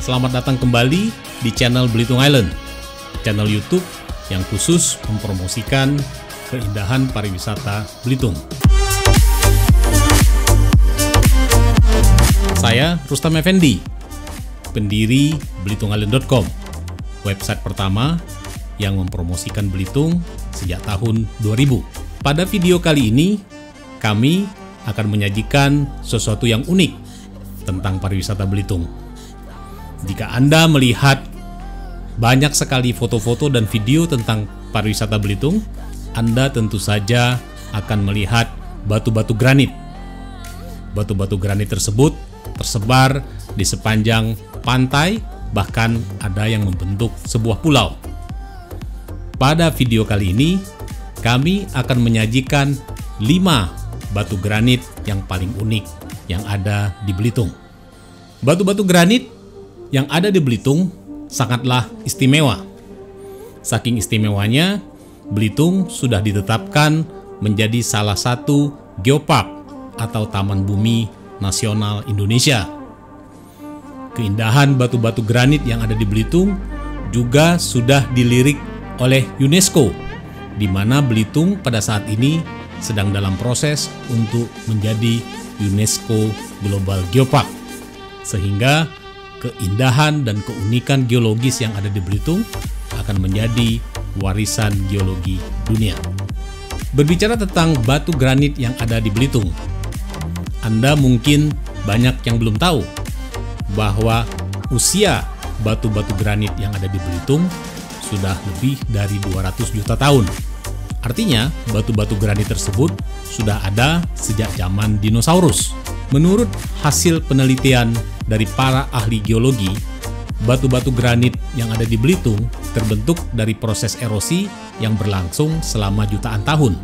Selamat datang kembali di channel Belitung Island, channel YouTube yang khusus mempromosikan keindahan pariwisata Belitung. Saya Rustam Effendi, pendiri BelitungIsland.com, website pertama yang mempromosikan Belitung sejak tahun 2000. Pada video kali ini, kami akan menyajikan sesuatu yang unik tentang pariwisata Belitung. Jika Anda melihat banyak sekali foto-foto dan video tentang pariwisata Belitung, Anda tentu saja akan melihat batu-batu granit. Batu-batu granit tersebut tersebar di sepanjang pantai, bahkan ada yang membentuk sebuah pulau. Pada video kali ini, kami akan menyajikan 5 batu granit yang paling unik yang ada di Belitung. Batu-batu granit yang ada di Belitung sangatlah istimewa. Saking istimewanya, Belitung sudah ditetapkan menjadi salah satu geopark atau Taman Bumi Nasional Indonesia. Keindahan batu-batu granit yang ada di Belitung juga sudah dilirik oleh UNESCO, di mana Belitung pada saat ini sedang dalam proses untuk menjadi UNESCO Global Geopark, sehingga keindahan dan keunikan geologis yang ada di Belitung akan menjadi warisan geologi dunia. Berbicara tentang batu granit yang ada di Belitung, Anda mungkin banyak yang belum tahu bahwa usia batu-batu granit yang ada di Belitung sudah lebih dari 200 juta tahun. Artinya, batu-batu granit tersebut sudah ada sejak zaman dinosaurus. Menurut hasil penelitian dari para ahli geologi, batu-batu granit yang ada di Belitung terbentuk dari proses erosi yang berlangsung selama jutaan tahun.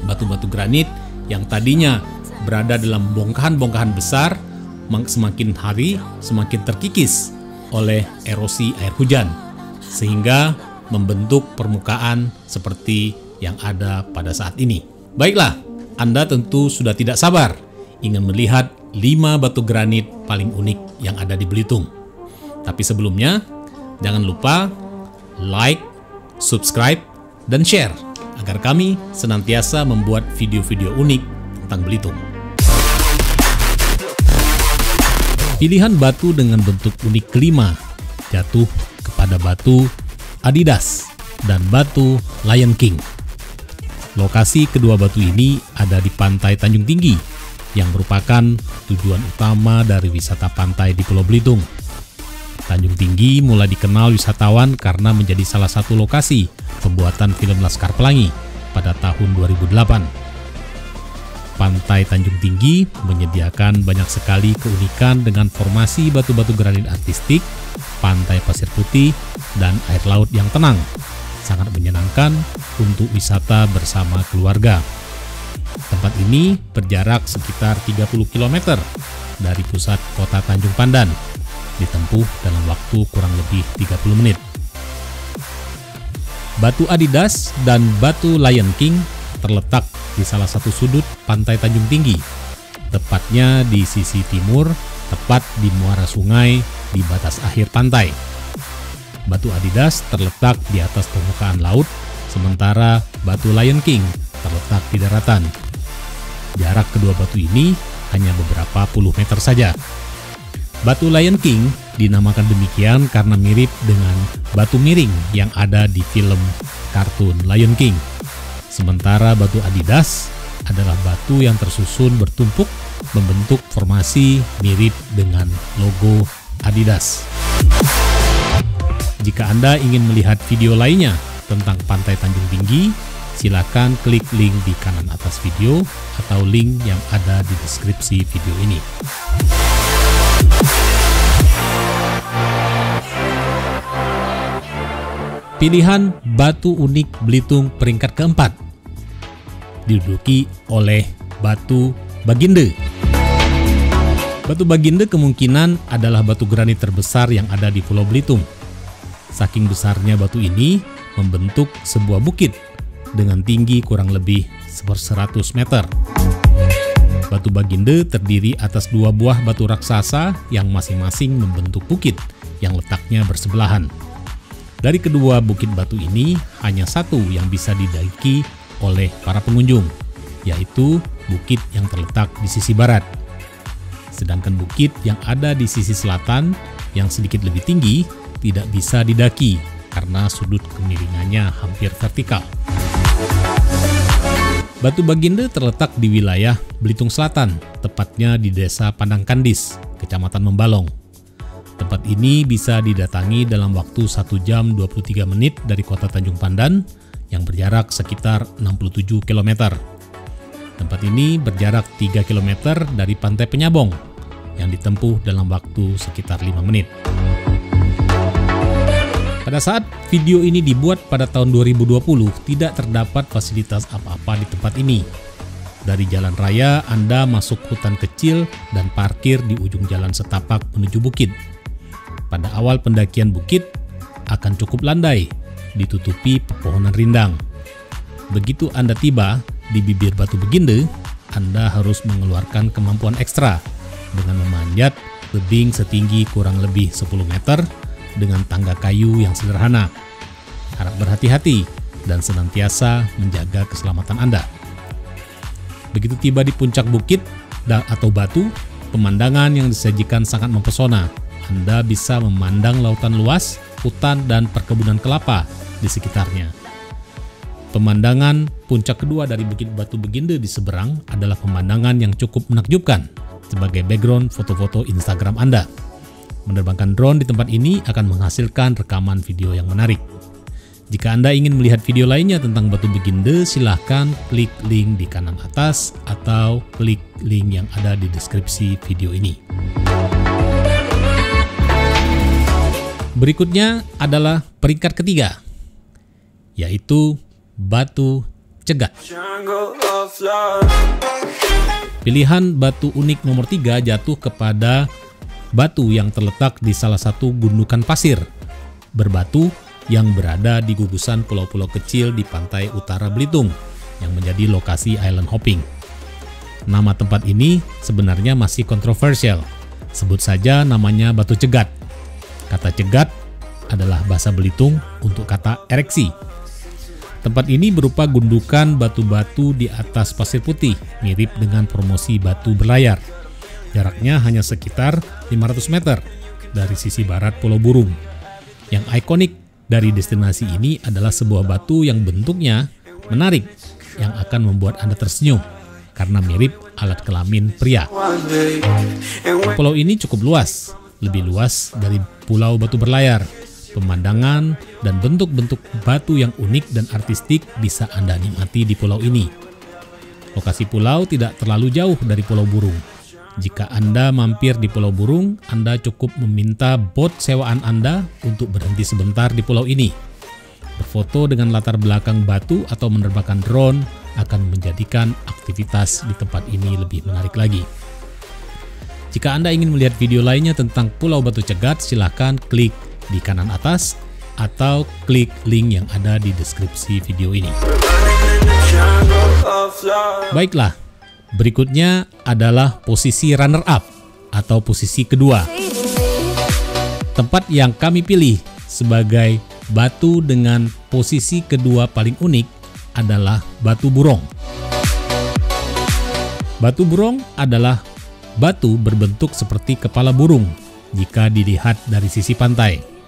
Batu-batu granit yang tadinya berada dalam bongkahan-bongkahan besar, semakin hari semakin terkikis oleh erosi air hujan, sehingga membentuk permukaan seperti yang ada pada saat ini. Baiklah, Anda tentu sudah tidak sabar ingin melihat 5 batu granit paling unik yang ada di Belitung. Tapi sebelumnya, jangan lupa like, subscribe, dan share agar kami senantiasa membuat video-video unik tentang Belitung. Pilihan batu dengan bentuk unik kelima jatuh kepada batu Adidas dan batu Lion King. Lokasi kedua batu ini ada di Pantai Tanjung Tinggi, yang merupakan tujuan utama dari wisata pantai di Pulau Belitung. Tanjung Tinggi mulai dikenal wisatawan karena menjadi salah satu lokasi pembuatan film Laskar Pelangi pada tahun 2008. Pantai Tanjung Tinggi menyediakan banyak sekali keunikan dengan formasi batu-batu granit artistik, pantai pasir putih, dan air laut yang tenang. Sangat menyenangkan untuk wisata bersama keluarga. Tempat ini berjarak sekitar 30 km dari pusat kota Tanjung Pandan, ditempuh dalam waktu kurang lebih 30 menit. Batu Adidas dan batu Lion King terletak di salah satu sudut Pantai Tanjung Tinggi, tepatnya di sisi timur, tepat di muara sungai di batas akhir pantai. Batu Adidas terletak di atas permukaan laut, sementara batu Lion King terletak di daratan. Jarak kedua batu ini hanya beberapa puluh meter saja. Batu Lion King dinamakan demikian karena mirip dengan batu miring yang ada di film kartun Lion King. Sementara batu Adidas adalah batu yang tersusun bertumpuk membentuk formasi mirip dengan logo Adidas. Jika Anda ingin melihat video lainnya tentang Pantai Tanjung Tinggi, silakan klik link di kanan atas video atau link yang ada di deskripsi video ini. Pilihan batu unik Belitung peringkat keempat diduduki oleh batu Baginde. Batu Baginde kemungkinan adalah batu granit terbesar yang ada di Pulau Belitung. Saking besarnya batu ini membentuk sebuah bukit dengan tinggi kurang lebih 100 meter. Batu Baginde terdiri atas 2 buah batu raksasa yang masing-masing membentuk bukit yang letaknya bersebelahan. Dari kedua bukit batu ini, hanya satu yang bisa didaki oleh para pengunjung, yaitu bukit yang terletak di sisi barat. Sedangkan bukit yang ada di sisi selatan yang sedikit lebih tinggi tidak bisa didaki karena sudut kemiringannya hampir vertikal. Batu Baginde terletak di wilayah Belitung Selatan, tepatnya di Desa Pandangkandis, Kecamatan Membalong. Tempat ini bisa didatangi dalam waktu 1 jam 23 menit dari kota Tanjung Pandan yang berjarak sekitar 67 km. Tempat ini berjarak 3 km dari Pantai Penyabong yang ditempuh dalam waktu sekitar 5 menit. Pada saat video ini dibuat pada tahun 2020, tidak terdapat fasilitas apa-apa di tempat ini. Dari jalan raya, Anda masuk hutan kecil dan parkir di ujung jalan setapak menuju bukit. Pada awal pendakian bukit, akan cukup landai, ditutupi pepohonan rindang. Begitu Anda tiba di bibir Batu Baginde, Anda harus mengeluarkan kemampuan ekstra dengan memanjat tebing setinggi kurang lebih 10 meter dengan tangga kayu yang sederhana. Harap berhati-hati dan senantiasa menjaga keselamatan Anda. Begitu tiba di puncak bukit atau batu, pemandangan yang disajikan sangat mempesona. Anda bisa memandang lautan luas, hutan, dan perkebunan kelapa di sekitarnya. Pemandangan puncak kedua dari Bukit Batu Baginde di seberang adalah pemandangan yang cukup menakjubkan sebagai background foto-foto Instagram Anda. Menerbangkan drone di tempat ini akan menghasilkan rekaman video yang menarik. Jika Anda ingin melihat video lainnya tentang Batu Baginde, silahkan klik link di kanan atas atau klik link yang ada di deskripsi video ini. Berikutnya adalah peringkat ketiga, yaitu Batu Cegat. Pilihan batu unik nomor 3 jatuh kepada batu yang terletak di salah satu gundukan pasir berbatu yang berada di gugusan pulau-pulau kecil di pantai utara Belitung yang menjadi lokasi island hopping. Nama tempat ini sebenarnya masih kontroversial. Sebut saja namanya Batu Cegat. Kata cegat adalah bahasa Belitung untuk kata ereksi. Tempat ini berupa gundukan batu-batu di atas pasir putih, mirip dengan promosi batu berlayar. Jaraknya hanya sekitar 500 meter dari sisi barat Pulau Burung. Yang ikonik dari destinasi ini adalah sebuah batu yang bentuknya menarik yang akan membuat Anda tersenyum karena mirip alat kelamin pria. Pulau ini cukup luas, lebih luas dari Pulau Batu Berlayar. Pemandangan dan bentuk-bentuk batu yang unik dan artistik bisa Anda nikmati di pulau ini. Lokasi pulau tidak terlalu jauh dari Pulau Burung. Jika Anda mampir di Pulau Burung, Anda cukup meminta bot sewaan Anda untuk berhenti sebentar di pulau ini. Berfoto dengan latar belakang batu atau menerbangkan drone akan menjadikan aktivitas di tempat ini lebih menarik lagi. Jika Anda ingin melihat video lainnya tentang Pulau Batu Cegat, silahkan klik di kanan atas atau klik link yang ada di deskripsi video ini. Baiklah, berikutnya adalah posisi runner-up atau posisi kedua. Tempat yang kami pilih sebagai batu dengan posisi kedua paling unik adalah Batu Burong. Batu Burong adalah batu berbentuk seperti kepala burung jika dilihat dari sisi pantai.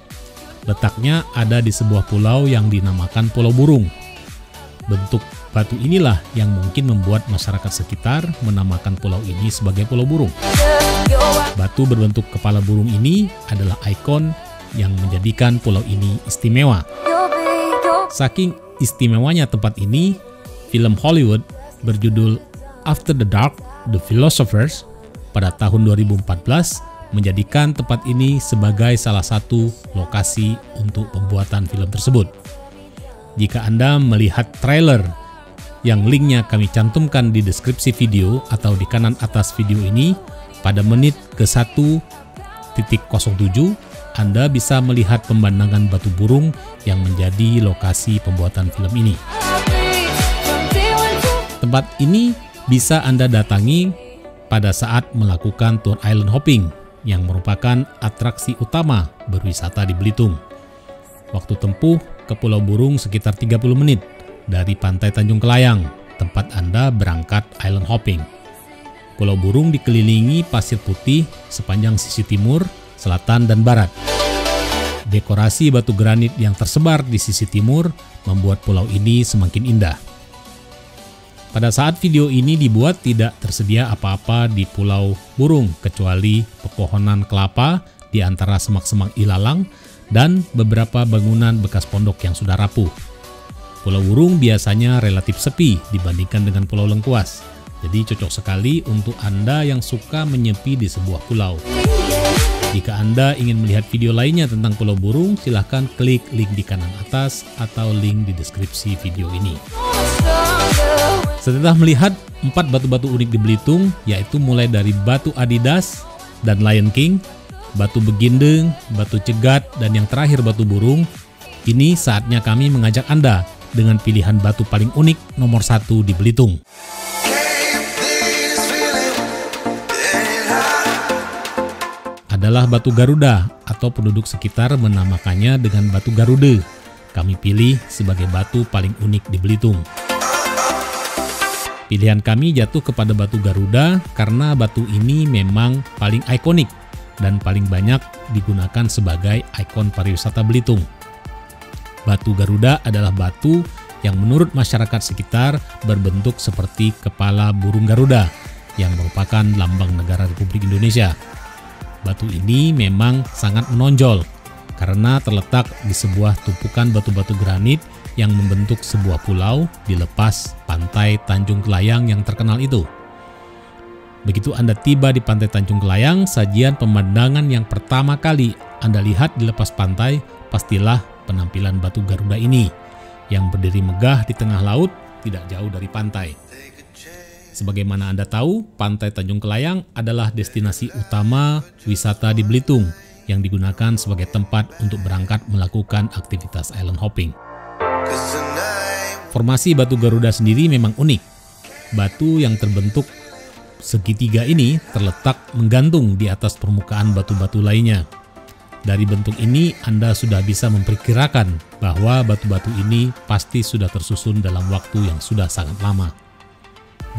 Letaknya ada di sebuah pulau yang dinamakan Pulau Burung. Bentuk batu inilah yang mungkin membuat masyarakat sekitar menamakan pulau ini sebagai Pulau Burung. Batu berbentuk kepala burung ini adalah ikon yang menjadikan pulau ini istimewa. Saking istimewanya tempat ini, film Hollywood berjudul After the Dark, The Philosophers pada tahun 2014 menjadikan tempat ini sebagai salah satu lokasi untuk pembuatan film tersebut. Jika Anda melihat trailer yang linknya kami cantumkan di deskripsi video atau di kanan atas video ini, pada menit ke 1:07 Anda bisa melihat pemandangan Batu Burung yang menjadi lokasi pembuatan film ini. Tempat ini bisa Anda datangi pada saat melakukan tour island hopping yang merupakan atraksi utama berwisata di Belitung. Waktu tempuh ke Pulau Burung sekitar 30 menit dari Pantai Tanjung Kelayang, tempat Anda berangkat island hopping. Pulau Burung dikelilingi pasir putih sepanjang sisi timur, selatan, dan barat. Dekorasi batu granit yang tersebar di sisi timur membuat pulau ini semakin indah. Pada saat video ini dibuat tidak tersedia apa-apa di Pulau Burung kecuali pepohonan kelapa di antara semak-semak ilalang dan beberapa bangunan bekas pondok yang sudah rapuh. Pulau Burung biasanya relatif sepi dibandingkan dengan Pulau Lengkuas, jadi cocok sekali untuk Anda yang suka menyepi di sebuah pulau. Jika Anda ingin melihat video lainnya tentang Pulau Burung, silahkan klik link di kanan atas atau link di deskripsi video ini. Setelah melihat 4 batu-batu unik di Belitung, yaitu mulai dari batu Adidas dan Lion King, batu Begindeng, batu Cegat, dan yang terakhir batu Burung, ini saatnya kami mengajak Anda dengan pilihan batu paling unik nomor 1 di Belitung. Adalah batu Garuda, atau penduduk sekitar menamakannya dengan batu Garuda. Kami pilih sebagai batu paling unik di Belitung. Pilihan kami jatuh kepada batu Garuda karena batu ini memang paling ikonik dan paling banyak digunakan sebagai ikon pariwisata Belitung. Batu Garuda adalah batu yang menurut masyarakat sekitar berbentuk seperti kepala burung Garuda yang merupakan lambang negara Republik Indonesia. Batu ini memang sangat menonjol karena terletak di sebuah tumpukan batu-batu granit yang membentuk sebuah pulau di lepas Pantai Tanjung Kelayang yang terkenal itu. Begitu Anda tiba di Pantai Tanjung Kelayang, sajian pemandangan yang pertama kali Anda lihat di lepas pantai pastilah penampilan batu Garuda ini yang berdiri megah di tengah laut tidak jauh dari pantai. Sebagaimana Anda tahu, Pantai Tanjung Kelayang adalah destinasi utama wisata di Belitung yang digunakan sebagai tempat untuk berangkat melakukan aktivitas island hopping. Formasi batu Garuda sendiri memang unik. Batu yang terbentuk segitiga ini terletak menggantung di atas permukaan batu-batu lainnya. Dari bentuk ini Anda sudah bisa memperkirakan bahwa batu-batu ini pasti sudah tersusun dalam waktu yang sudah sangat lama.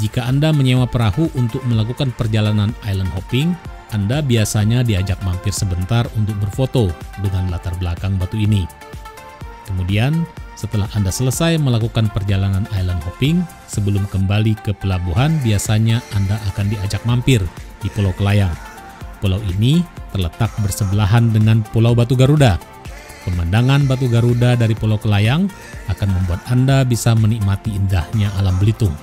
Jika Anda menyewa perahu untuk melakukan perjalanan island hopping, Anda biasanya diajak mampir sebentar untuk berfoto dengan latar belakang batu ini. Kemudian, setelah Anda selesai melakukan perjalanan island hopping, sebelum kembali ke pelabuhan, biasanya Anda akan diajak mampir di Pulau Kelayang. Pulau ini terletak bersebelahan dengan Pulau Batu Garuda. Pemandangan Batu Garuda dari Pulau Kelayang akan membuat Anda bisa menikmati indahnya alam Belitung.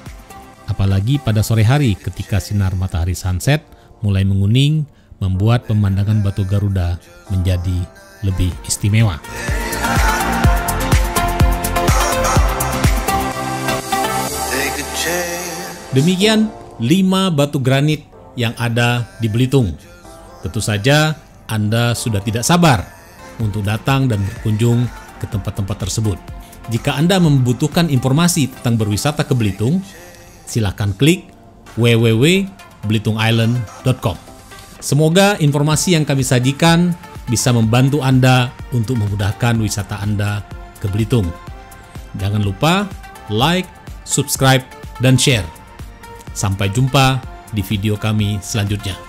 Apalagi pada sore hari ketika sinar matahari sunset mulai menguning, membuat pemandangan Batu Garuda menjadi lebih istimewa. Demikian 5 batu granit yang ada di Belitung. Tentu saja Anda sudah tidak sabar untuk datang dan berkunjung ke tempat-tempat tersebut. Jika Anda membutuhkan informasi tentang berwisata ke Belitung, silakan klik www.belitungisland.com. Semoga informasi yang kami sajikan bisa membantu Anda untuk memudahkan wisata Anda ke Belitung. Jangan lupa like, subscribe, dan share. Sampai jumpa di video kami selanjutnya.